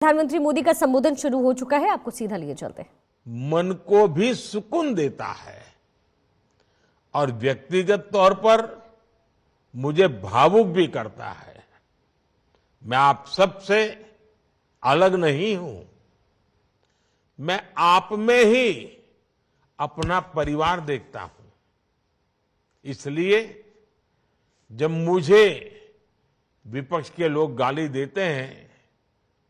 प्रधानमंत्री मोदी का संबोधन शुरू हो चुका है, आपको सीधा लिए चलते हैं। मन को भी सुकून देता है और व्यक्तिगत तौर पर मुझे भावुक भी करता है। मैं आप सबसे अलग नहीं हूं। मैं आप में ही अपना परिवार देखता हूं। इसलिए जब मुझे विपक्ष के लोग गाली देते हैं,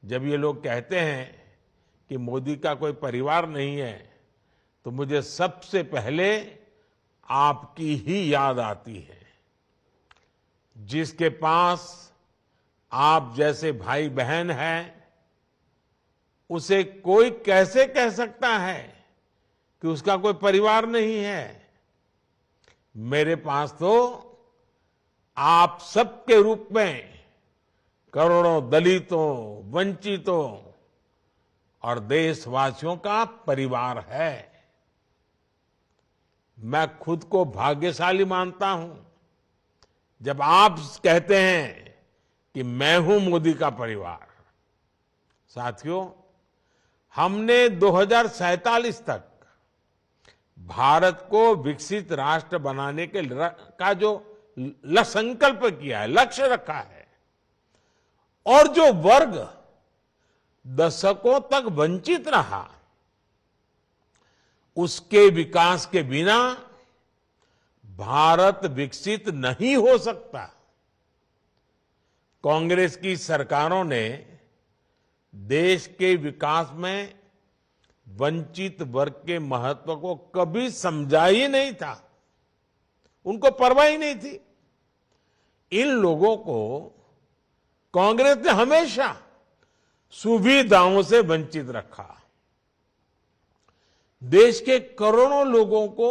जब ये लोग कहते हैं कि मोदी का कोई परिवार नहीं है, तो मुझे सबसे पहले आपकी ही याद आती है। जिसके पास आप जैसे भाई बहन हैं, उसे कोई कैसे कह सकता है कि उसका कोई परिवार नहीं है। मेरे पास तो आप सबके रूप में करोड़ों दलितों, वंचितों और देशवासियों का परिवार है। मैं खुद को भाग्यशाली मानता हूं जब आप कहते हैं कि मैं हूं मोदी का परिवार। साथियों, हमने 2047 तक भारत को विकसित राष्ट्र बनाने के का जो संकल्प किया है, लक्ष्य रखा है, और जो वर्ग दशकों तक वंचित रहा, उसके विकास के बिना भारत विकसित नहीं हो सकता। कांग्रेस की सरकारों ने देश के विकास में वंचित वर्ग के महत्व को कभी समझा ही नहीं था। उनको परवाह ही नहीं थी। इन लोगों को कांग्रेस ने हमेशा सुविधाओं से वंचित रखा। देश के करोड़ों लोगों को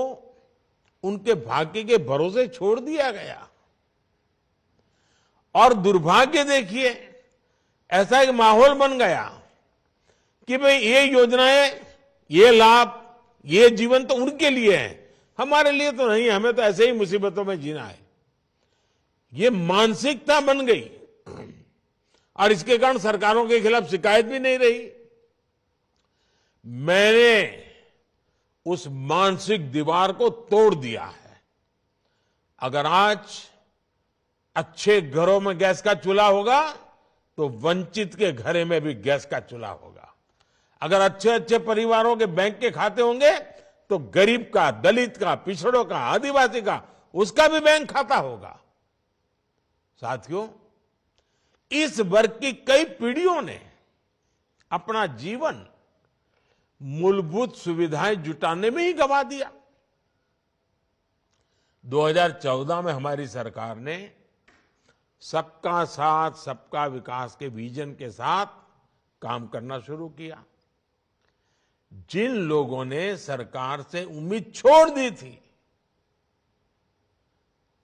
उनके भाग्य के भरोसे छोड़ दिया गया। और दुर्भाग्य देखिए, ऐसा एक माहौल बन गया कि भाई ये योजनाएं, ये लाभ, ये जीवन तो उनके लिए है, हमारे लिए तो नहीं, हमें तो ऐसे ही मुसीबतों में जीना है। ये मानसिकता बन गई और इसके कारण सरकारों के खिलाफ शिकायत भी नहीं रही। मैंने उस मानसिक दीवार को तोड़ दिया है। अगर आज अच्छे घरों में गैस का चूल्हा होगा, तो वंचित के घरे में भी गैस का चूल्हा होगा। अगर अच्छे अच्छे परिवारों के बैंक के खाते होंगे, तो गरीब का, दलित का, पिछड़ों का, आदिवासी का, उसका भी बैंक खाता होगा। साथियों, इस वर्ग की कई पीढ़ियों ने अपना जीवन मूलभूत सुविधाएं जुटाने में ही गंवा दिया। 2014 में हमारी सरकार ने सबका साथ, सबका विकास के विजन के साथ काम करना शुरू किया। जिन लोगों ने सरकार से उम्मीद छोड़ दी थी,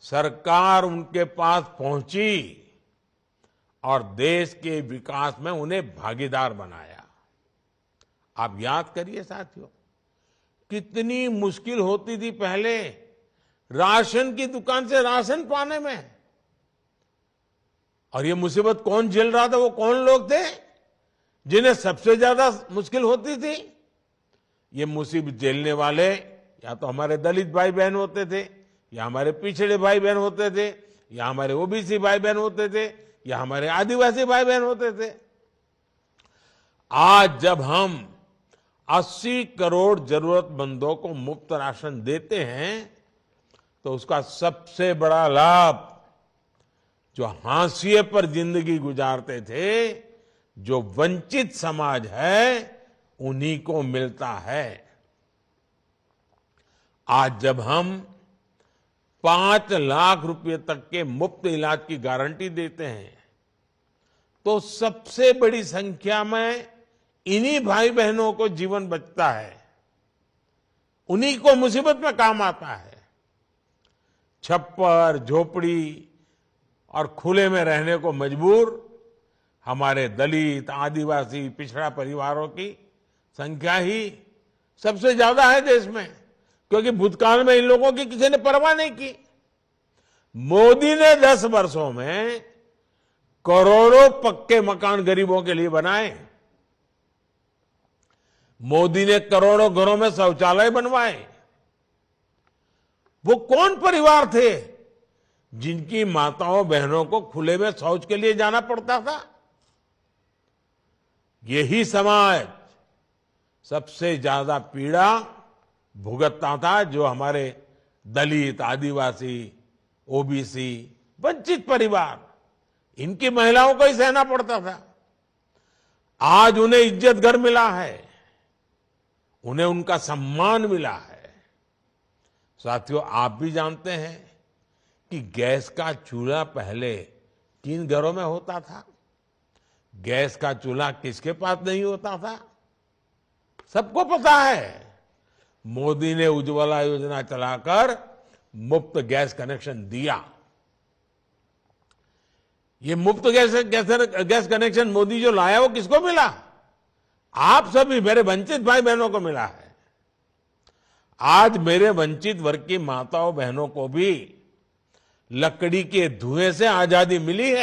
सरकार उनके पास पहुंची और देश के विकास में उन्हें भागीदार बनाया। आप याद करिए साथियों, कितनी मुश्किल होती थी पहले राशन की दुकान से राशन पाने में। और ये मुसीबत कौन झेल रहा था? वो कौन लोग थे जिन्हें सबसे ज्यादा मुश्किल होती थी? ये मुसीबत झेलने वाले या तो हमारे दलित भाई बहन होते थे, या हमारे पिछड़े भाई बहन होते थे, या हमारे ओबीसी भाई बहन होते थे, या हमारे आदिवासी भाई बहन होते थे। आज जब हम 80 करोड़ जरूरतमंदों को मुफ्त राशन देते हैं, तो उसका सबसे बड़ा लाभ जो हाशिए पर जिंदगी गुजारते थे, जो वंचित समाज है, उन्हीं को मिलता है। आज जब हम 5 लाख रुपए तक के मुफ्त इलाज की गारंटी देते हैं, तो सबसे बड़ी संख्या में इन्हीं भाई बहनों को जीवन बचता है, उन्हीं को मुसीबत में काम आता है। छप्पर, झोपड़ी और खुले में रहने को मजबूर हमारे दलित, आदिवासी, पिछड़ा परिवारों की संख्या ही सबसे ज्यादा है देश में, क्योंकि भूतकाल में इन लोगों की किसी ने परवाह नहीं की। मोदी ने 10 वर्षों में करोड़ों पक्के मकान गरीबों के लिए बनाए। मोदी ने करोड़ों घरों में शौचालय बनवाए। वो कौन परिवार थे जिनकी माताओं बहनों को खुले में शौच के लिए जाना पड़ता था? यही समाज सबसे ज्यादा पीड़ा भुगतता था, जो हमारे दलित, आदिवासी, ओबीसी, वंचित परिवार, इनकी महिलाओं को ही सहना पड़ता था। आज उन्हें इज्जत घर मिला है, उन्हें उनका सम्मान मिला है। साथियों, आप भी जानते हैं कि गैस का चूल्हा पहले किन घरों में होता था? गैस का चूल्हा किसके पास नहीं होता था? सबको पता है। मोदी ने उज्ज्वला योजना चलाकर मुफ्त गैस कनेक्शन दिया। ये मुफ्त गैस कनेक्शन मोदी जो लाया वो किसको मिला? आप सभी मेरे वंचित भाई बहनों को मिला है। आज मेरे वंचित वर्ग की माताओं बहनों को भी लकड़ी के धुएं से आजादी मिली है।